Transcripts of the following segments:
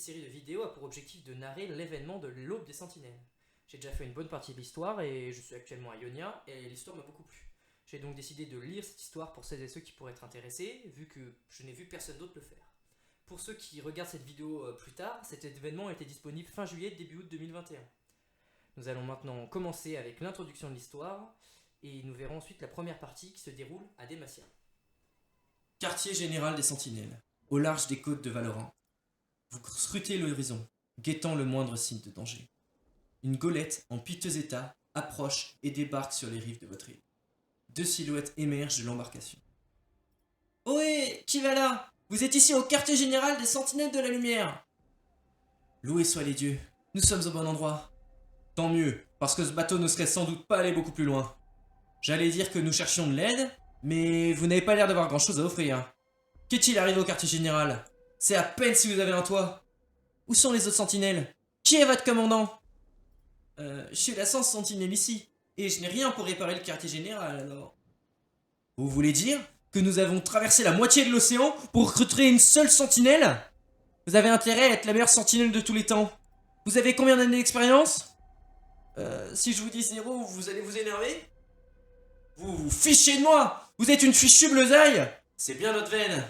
série de vidéos a pour objectif de narrer l'événement de l'Aube des Sentinelles. J'ai déjà fait une bonne partie de l'histoire et je suis actuellement à Ionia et l'histoire m'a beaucoup plu. J'ai donc décidé de lire cette histoire pour celles et ceux qui pourraient être intéressés, vu que je n'ai vu personne d'autre le faire. Pour ceux qui regardent cette vidéo plus tard, cet événement était disponible fin juillet, début août 2021. Nous allons maintenant commencer avec l'introduction de l'histoire et nous verrons ensuite la première partie qui se déroule à Demacia. Quartier général des Sentinelles, au large des côtes de Valorant. Vous scrutez l'horizon, guettant le moindre signe de danger. Une golette en piteux état approche et débarque sur les rives de votre île. Deux silhouettes émergent de l'embarcation. Ohé, qui va là? Vous êtes ici au quartier général des Sentinelles de la Lumière. Loués soient les dieux, nous sommes au bon endroit. Tant mieux, parce que ce bateau ne serait sans doute pas allé beaucoup plus loin. J'allais dire que nous cherchions de l'aide, mais vous n'avez pas l'air d'avoir grand chose à offrir. Qu'est-il arrivé au quartier général? C'est à peine si vous avez un toit. Où sont les autres sentinelles? Qui est votre commandant? Je suis la 100 sentinelle ici, et je n'ai rien pour réparer le quartier général alors. Vous voulez dire que nous avons traversé la moitié de l'océan pour recruter une seule sentinelle? Vous avez intérêt à être la meilleure sentinelle de tous les temps. Vous avez combien d'années d'expérience? Si je vous dis 0, vous allez vous énerver? Vous vous fichez de moi! Vous êtes une fichue bleusaille! C'est bien notre veine.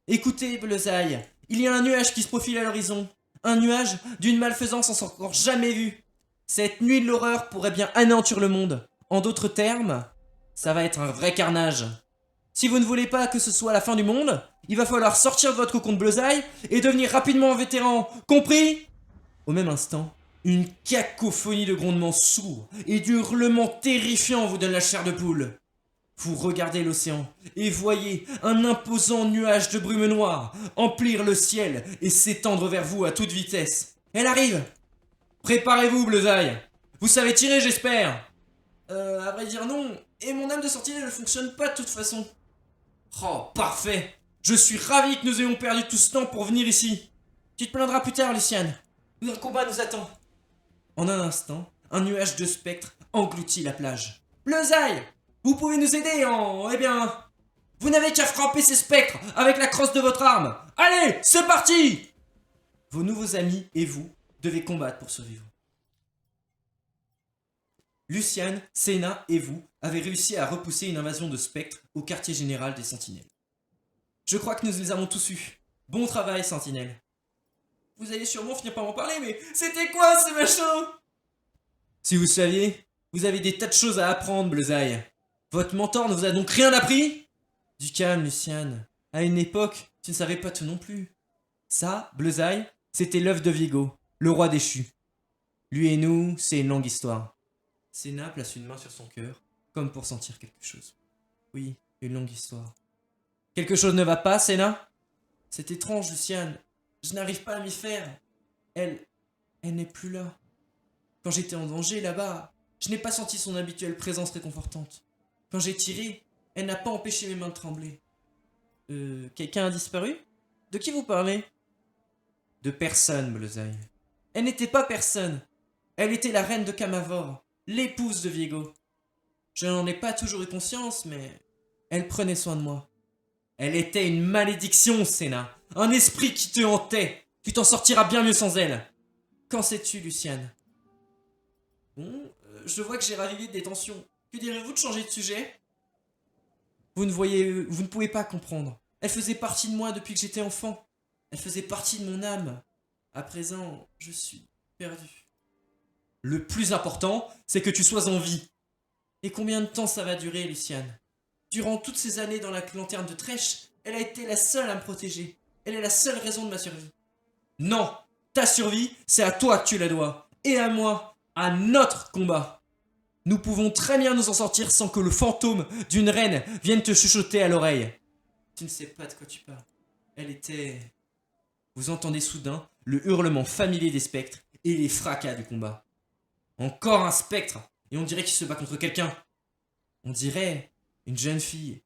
Écoutez, bleusaille, il y a un nuage qui se profile à l'horizon. Un nuage d'une malfaisance encore jamais vue. Cette nuit de l'horreur pourrait bien anéantir le monde. En d'autres termes, ça va être un vrai carnage. Si vous ne voulez pas que ce soit la fin du monde, il va falloir sortir de votre cocon de bleusaille et devenir rapidement un vétéran. Compris? Au même instant, une cacophonie de grondements sourds et d'hurlements terrifiants vous donne la chair de poule. Vous regardez l'océan et voyez un imposant nuage de brume noire emplir le ciel et s'étendre vers vous à toute vitesse. Elle arrive! Préparez-vous, bleusaille! Vous savez tirer, j'espère! À vrai dire non, et mon âme de sentinelle ne fonctionne pas de toute façon. Oh, parfait! Je suis ravi que nous ayons perdu tout ce temps pour venir ici. Tu te plaindras plus tard, Luciane. Un combat nous attend. En un instant, un nuage de spectres engloutit la plage. Bleusaille! Vous pouvez nous aider en... Eh bien... Vous n'avez qu'à frapper ces spectres avec la crosse de votre arme. Allez, c'est parti! Vos nouveaux amis et vous devez combattre pour survivre. Luciane, Senna et vous avez réussi à repousser une invasion de spectres au quartier général des Sentinelles. Je crois que nous les avons tous eus. Bon travail, Sentinelle. Vous allez sûrement finir par m'en parler, mais c'était quoi ces machins? Si vous saviez, vous avez des tas de choses à apprendre, bleusaille. Votre mentor ne vous a donc rien appris? Du calme, Luciane. À une époque, tu ne savais pas tout non plus. Ça, bleusaille, c'était l'œuvre de Vigo, le roi déchu. Lui et nous, c'est une longue histoire. Senna place une main sur son cœur, comme pour sentir quelque chose. Oui, une longue histoire. Quelque chose ne va pas, Senna? C'est étrange, Luciane. Je n'arrive pas à m'y faire. Elle n'est plus là. Quand j'étais en danger là-bas, je n'ai pas senti son habituelle présence réconfortante. Quand j'ai tiré, elle n'a pas empêché mes mains de trembler. Quelqu'un a disparu? De qui vous parlez? De personne, bleusaille. Elle n'était pas personne. Elle était la reine de Camavor, l'épouse de Viego. Je n'en ai pas toujours eu conscience, mais elle prenait soin de moi. Elle était une malédiction, Senna. Un esprit qui te hantait. Tu t'en sortiras bien mieux sans elle. Qu'en sais-tu, Luciane? Bon, je vois que j'ai ravivé des tensions. Que direz-vous de changer de sujet? Vous ne pouvez pas comprendre. Elle faisait partie de moi depuis que j'étais enfant. Elle faisait partie de mon âme. À présent, je suis perdu. Le plus important, c'est que tu sois en vie. Et combien de temps ça va durer, Luciane? Durant toutes ces années dans la lanterne de Trèche, elle a été la seule à me protéger. Elle est la seule raison de ma survie. Non! Ta survie, c'est à toi que tu la dois. Et à moi, à notre combat. Nous pouvons très bien nous en sortir sans que le fantôme d'une reine vienne te chuchoter à l'oreille. Tu ne sais pas de quoi tu parles. Elle était... Vous entendez soudain le hurlement familier des spectres et les fracas du combat. Encore un spectre, et on dirait qu'il se bat contre quelqu'un. On dirait une jeune fille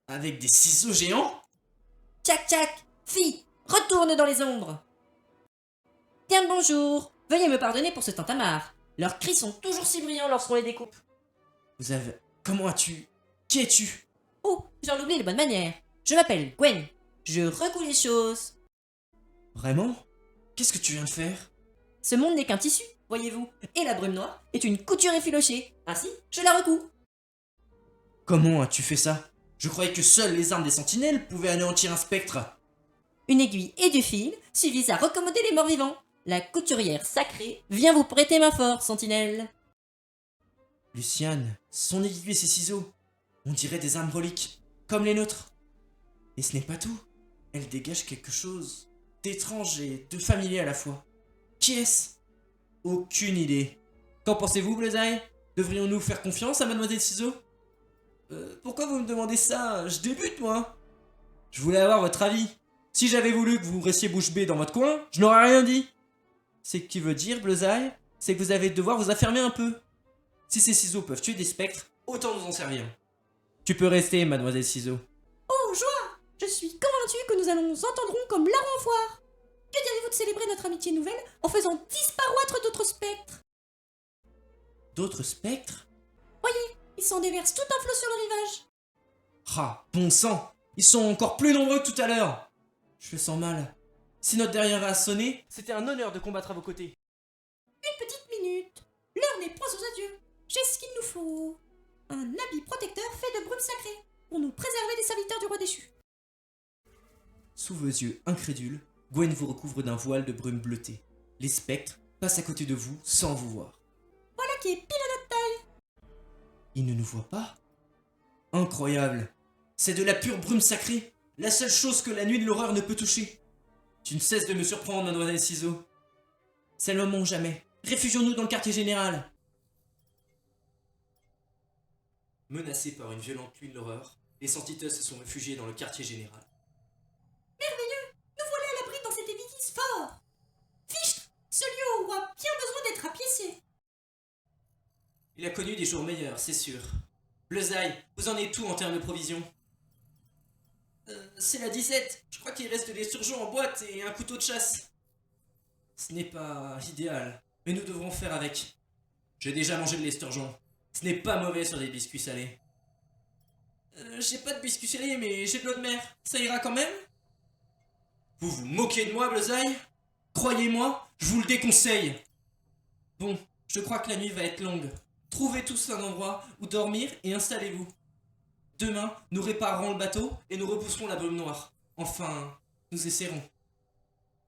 avec des ciseaux géants. Tchac tchac! Fille, retourne dans les ombres! Bien le bonjour! Veuillez me pardonner pour ce tintamarre. Leurs cris sont toujours si brillants lorsqu'on les découpe. Vous avez... Comment as-tu... Qui es-tu? Oh, j'en oublie les bonnes manières. Je m'appelle Gwen. Je recoue les choses. Vraiment? Qu'est-ce que tu viens de faire? Ce monde n'est qu'un tissu, voyez-vous, et la brume noire est une couture effilochée. Ainsi, je la recouds. Comment as-tu fait ça? Je croyais que seules les armes des sentinelles pouvaient anéantir un spectre. Une aiguille et du fil suffisent à recommoder les morts vivants. La couturière sacrée vient vous prêter main forte, sentinelle. Luciane, son aiguille et ses ciseaux, on dirait des armes reliques, comme les nôtres. Et ce n'est pas tout. Elle dégage quelque chose d'étrange et de familier à la fois. Qui est-ce? Aucune idée. Qu'en pensez-vous, Bullseye? Devrions-nous faire confiance à Mademoiselle Ciseaux? Pourquoi vous me demandez ça? Je débute, moi. Je voulais avoir votre avis. Si j'avais voulu que vous restiez bouche bée dans votre coin, je n'aurais rien dit. C'est ce qui veut dire, Bullseye, c'est que vous allez devoir vous affermer un peu. Si ces ciseaux peuvent tuer des spectres, autant nous en servir. Tu peux rester, Mademoiselle Ciseaux. Oh, joie! Je suis convaincue que nous allons nous entendrons comme larrons en foire. Que diriez-vous de célébrer notre amitié nouvelle en faisant disparaître d'autres spectres? D'autres spectres? Ils s'en déversent tout un flot sur le rivage. Ah, bon sang! Ils sont encore plus nombreux que tout à l'heure! Je le sens mal. Si notre derrière a sonné, C'était un honneur de combattre à vos côtés. Une petite minute. L'heure n'est point aux adieux. J'ai ce qu'il nous faut. Un habit protecteur fait de brume sacrée pour nous préserver des serviteurs du roi déchu. sous vos yeux incrédules, Gwen vous recouvre d'un voile de brume bleutée. Les spectres passent à côté de vous sans vous voir. Voilà qui est pile à notre taille. Ils ne nous voient pas? Incroyable! C'est de la pure brume sacrée, la seule chose que la nuit de l'horreur ne peut toucher. Tu ne cesses de me surprendre, Mademoiselle Ciseaux. C'est le moment ou jamais. Réfugions-nous dans le quartier général. Menacés par une violente nuit de l'horreur, les Sentitos se sont réfugiés dans le quartier général. Merveilleux. Nous voilà à l'abri dans cet édifice fort. Fichtre, ce lieu aura bien besoin d'être apiécé. Il a connu des jours meilleurs, c'est sûr. Bullseye, vous en êtes où en termes de provisions? C'est la 17. Je crois qu'il reste des surgeons en boîte et un couteau de chasse. Ce n'est pas idéal, mais nous devrons faire avec. J'ai déjà mangé de l'esturgeon. Ce n'est pas mauvais sur des biscuits salés. J'ai pas de biscuits salés, mais j'ai de l'eau de mer. Ça ira quand même? Vous vous moquez de moi, Bullseye? Croyez-moi, je vous le déconseille. Bon, je crois que la nuit va être longue. Trouvez tous un endroit où dormir et installez-vous. Demain, nous réparerons le bateau et nous repousserons la brume noire. Enfin, nous essaierons.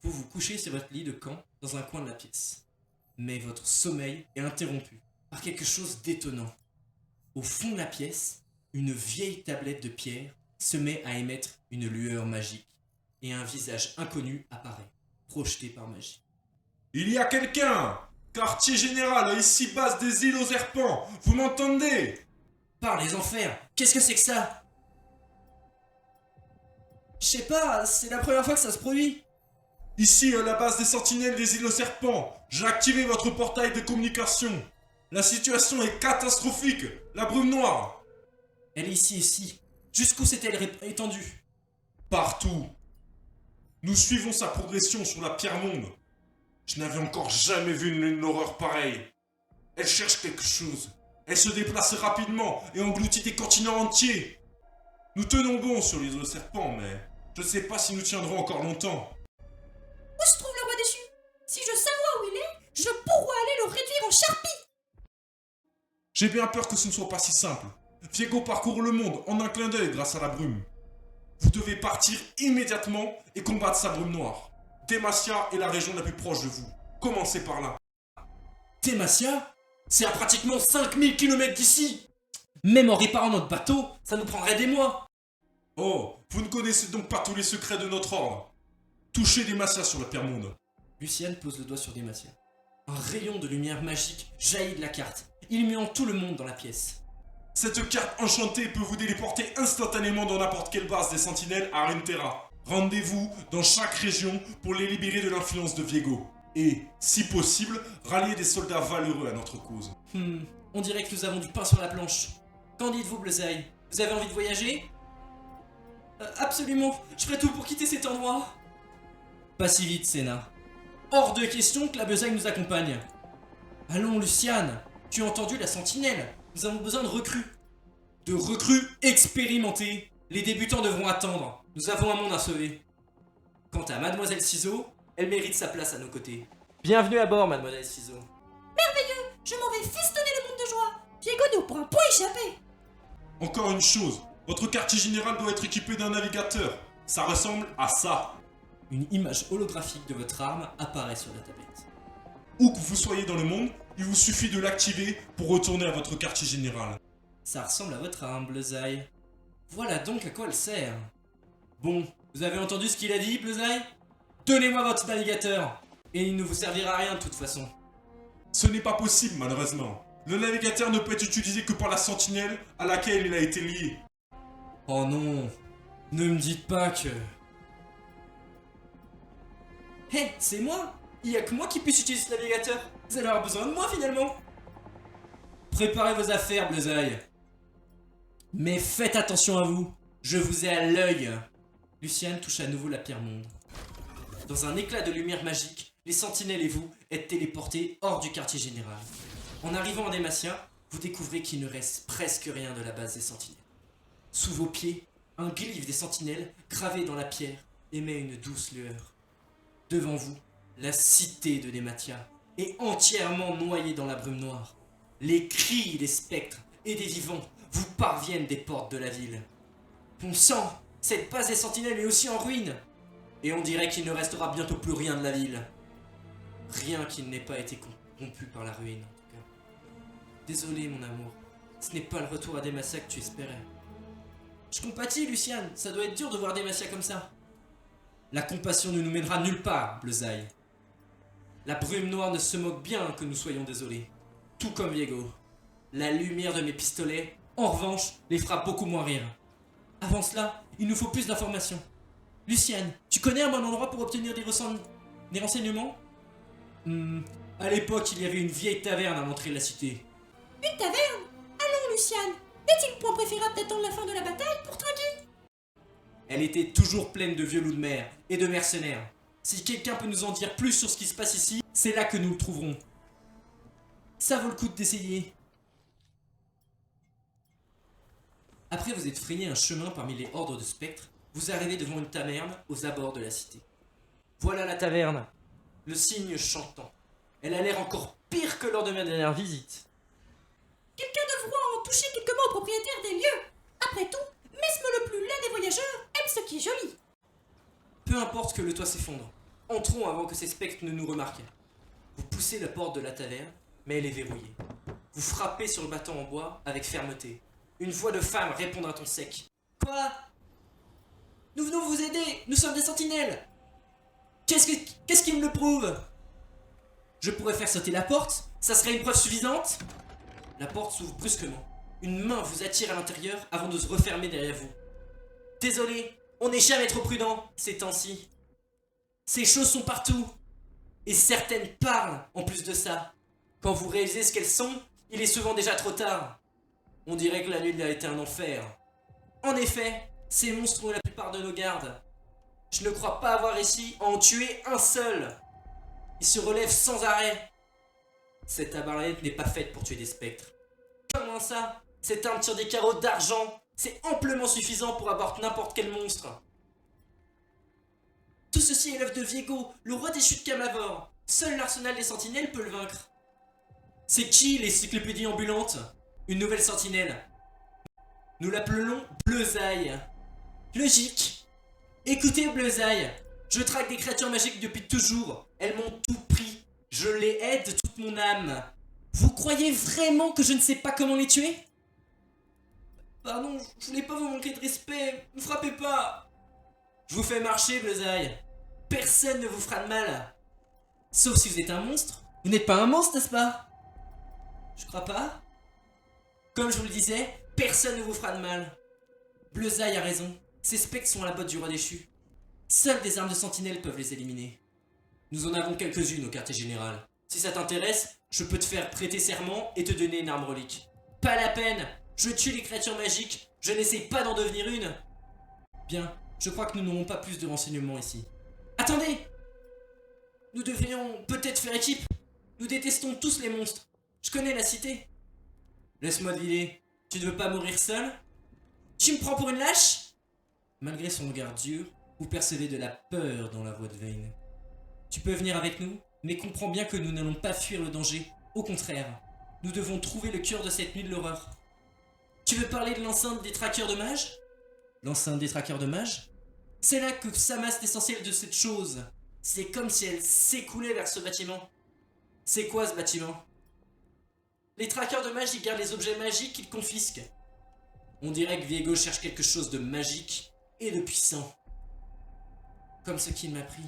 Vous vous couchez sur votre lit de camp dans un coin de la pièce. Mais votre sommeil est interrompu par quelque chose d'étonnant. Au fond de la pièce, une vieille tablette de pierre se met à émettre une lueur magique et un visage inconnu apparaît, projeté par magie. Il y a quelqu'un! Quartier général, ici base des îles aux serpents, vous m'entendez? Par les enfers, qu'est-ce que c'est que ça? Je sais pas, c'est la première fois que ça se produit. Ici, à la base des sentinelles des îles aux serpents, j'ai activé votre portail de communication. La situation est catastrophique, la brume noire. Elle est ici. Jusqu'où s'est-elle étendue? Partout. Nous suivons sa progression sur la pierre-monde. Je n'avais encore jamais vu une horreur pareille. Elle cherche quelque chose. Elle se déplace rapidement et engloutit des continents entiers. Nous tenons bon sur les eaux serpents, mais je ne sais pas si nous tiendrons encore longtemps. Où se trouve le roi déchu? Si je savais où il est, je pourrais aller le réduire en charpie. J'ai bien peur que ce ne soit pas si simple. Viego parcourt le monde en un clin d'œil grâce à la brume. Vous devez partir immédiatement et combattre sa brume noire. Demacia est la région la plus proche de vous. Commencez par là. Demacia? C'est à pratiquement 5000 km d'ici. Même en réparant notre bateau, ça nous prendrait des mois. Oh, vous ne connaissez donc pas tous les secrets de notre ordre. Touchez Demacia sur la pierre-monde. Luciane pose le doigt sur Demacia. Un rayon de lumière magique jaillit de la carte, illuminant tout le monde dans la pièce. Cette carte enchantée peut vous téléporter instantanément dans n'importe quelle base des sentinelles à Runeterra. Rendez-vous dans chaque région pour les libérer de l'influence de Viego. Et, si possible, rallier des soldats valeureux à notre cause. On dirait que nous avons du pain sur la planche. Qu'en dites-vous, Bullseye? Vous avez envie de voyager? Absolument, je ferai tout pour quitter cet endroit. Pas si vite, Senna. Hors de question que la besagne nous accompagne. Allons, Luciane, tu as entendu la sentinelle? Nous avons besoin de recrues. De recrues expérimentées. Les débutants devront attendre. Nous avons un monde à sauver. Quant à Mademoiselle Ciseaux, Elle mérite sa place à nos côtés. Bienvenue à bord, mademoiselle Ciseaux. Je m'en vais fistonner le monde de joie. Diego ne pourra pas échapper. Encore une chose, votre quartier général doit être équipé d'un navigateur. Ça ressemble à ça. Une image holographique de votre arme apparaît sur la tablette. Où que vous soyez dans le monde, il vous suffit de l'activer pour retourner à votre quartier général. Ça ressemble à votre arme, Bleuzaï. Voilà donc à quoi elle sert. Bon, vous avez entendu ce qu'il a dit, Bleuzaï? Donnez-moi votre navigateur. Et il ne vous servira à rien de toute façon. Ce n'est pas possible, malheureusement. Le navigateur ne peut être utilisé que par la sentinelle à laquelle il a été lié. Oh non, ne me dites pas que... Hé, c'est moi. Il y a que moi qui puisse utiliser ce navigateur. Vous allez avoir besoin de moi finalement. Préparez vos affaires, Bleuzaï. Mais faites attention à vous. Je vous ai à l'œil. Luciane touche à nouveau la pierre monde. Dans un éclat de lumière magique, les sentinelles et vous êtes téléportés hors du quartier général. En arrivant en Demacia, vous découvrez qu'il ne reste presque rien de la base des sentinelles. Sous vos pieds, un glyphe des sentinelles gravé dans la pierre émet une douce lueur. Devant vous, la cité de Demacia est entièrement noyée dans la brume noire. Les cris des spectres et des vivants vous parviennent des portes de la ville. Bon sang, cette base des sentinelles est aussi en ruine. Et on dirait qu'il ne restera bientôt plus rien de la ville. Rien qui n'ait pas été corrompu par la ruine, en tout cas. Désolé, mon amour. Ce n'est pas le retour à Demacia que tu espérais. Je compatis, Luciane. Ça doit être dur de voir Demacia comme ça. La compassion ne nous mènera nulle part, Bleuzaï. La brume noire ne se moque bien que nous soyons désolés. Tout comme Viego. La lumière de mes pistolets, en revanche, les fera beaucoup moins rire. Avant cela, il nous faut plus d'informations. Luciane, tu connais un bon endroit pour obtenir des renseignements? À l'époque, il y avait une vieille taverne à l'entrée de la cité. Une taverne? Allons, Luciane. N'est-il point préférable d'attendre la fin de la bataille pour trinquer? Elle était toujours pleine de vieux loups de mer et de mercenaires. Si quelqu'un peut nous en dire plus sur ce qui se passe ici, c'est là que nous le trouverons. Ça vaut le coup d'essayer. Après vous êtes frayé un chemin parmi les hordes de spectres, vous arrivez devant une taverne aux abords de la cité. Voilà la taverne, le cygne chantant. Elle a l'air encore pire que lors de ma dernière visite. Quelqu'un devra en toucher quelques mots au propriétaire des lieux. Après tout, Mesme le plus laid des voyageurs aime ce qui est joli. Peu importe que le toit s'effondre, entrons avant que ces spectres ne nous remarquent. Vous poussez la porte de la taverne, mais elle est verrouillée. Vous frappez sur le bâton en bois avec fermeté. Une voix de femme répond d'un ton sec. Quoi? Nous venons vous aider, nous sommes des sentinelles. Qu'est-ce qui me le prouve? Je pourrais faire sauter la porte? Ça serait une preuve suffisante? La porte s'ouvre brusquement. Une main vous attire à l'intérieur avant de se refermer derrière vous. Désolé, on n'est jamais trop prudent ces temps-ci. Ces choses sont partout. Et certaines parlent en plus de ça. Quand vous réalisez ce qu'elles sont, il est souvent déjà trop tard. On dirait que la nuit a été un enfer. En effet, ces monstres ont la plupart de nos gardes. Je ne crois pas avoir réussi à en tuer un seul. Ils se relèvent sans arrêt. Cette arbalète n'est pas faite pour tuer des spectres. Comment ça? Cette arme tire des carreaux d'argent. C'est amplement suffisant pour abattre n'importe quel monstre. Tout ceci est l'œuvre de Viego, le roi des chutes Camavor. Seul l'arsenal des sentinelles peut le vaincre. C'est qui l'encyclopédie ambulante? Une nouvelle sentinelle. Nous l'appelons Bleuzaï. Logique. Écoutez Bleuzaï, je traque des créatures magiques depuis toujours. Elles m'ont tout pris. Je les aide de toute mon âme. Vous croyez vraiment que je ne sais pas comment les tuer? Pardon, je voulais pas vous manquer de respect. Ne frappez pas. Je vous fais marcher, Bleuzaï. Personne ne vous fera de mal. Sauf si vous êtes un monstre. Vous n'êtes pas un monstre, n'est-ce pas? Je crois pas. Comme je vous le disais, personne ne vous fera de mal. Bleuzaï a raison. Ces spectres sont à la botte du roi déchu. Seules des armes de sentinelle peuvent les éliminer. Nous en avons quelques-unes au quartier général. Si ça t'intéresse, je peux te faire prêter serment et te donner une arme relique. Pas la peine. Je tue les créatures magiques. Je n'essaie pas d'en devenir une. Bien, je crois que nous n'aurons pas plus de renseignements ici. Attendez! Nous devrions peut-être faire équipe. Nous détestons tous les monstres. Je connais la cité. Laisse-moi deviner. Tu ne veux pas mourir seul? Tu me prends pour une lâche? Malgré son regard dur, vous percevez de la peur dans la voix de Vayne. Tu peux venir avec nous, mais comprends bien que nous n'allons pas fuir le danger. Au contraire, nous devons trouver le cœur de cette nuit de l'horreur. Tu veux parler de l'enceinte des traqueurs de mages? L'enceinte des traqueurs de mages? C'est là que s'amasse l'essentiel de cette chose. C'est comme si elle s'écoulait vers ce bâtiment. C'est quoi ce bâtiment? Les traqueurs de mages y gardent les objets magiques qu'ils confisquent. On dirait que Viego cherche quelque chose de magique et de puissant. Comme ce qu'il m'a pris.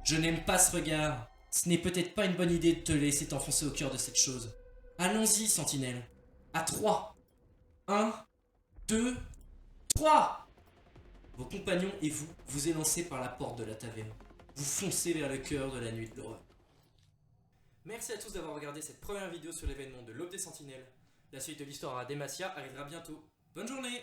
Je n'aime pas ce regard. Ce n'est peut-être pas une bonne idée de te laisser t'enfoncer au cœur de cette chose. Allons-y, sentinelle. À 3. 1, 2, 3. Vos compagnons et vous vous élancez par la porte de la taverne. Vous foncez vers le cœur de la nuit de l'horreur. Merci à tous d'avoir regardé cette première vidéo sur l'événement de l'Aube des Sentinelles. La suite de l'histoire à Demacia arrivera bientôt. Bonne journée!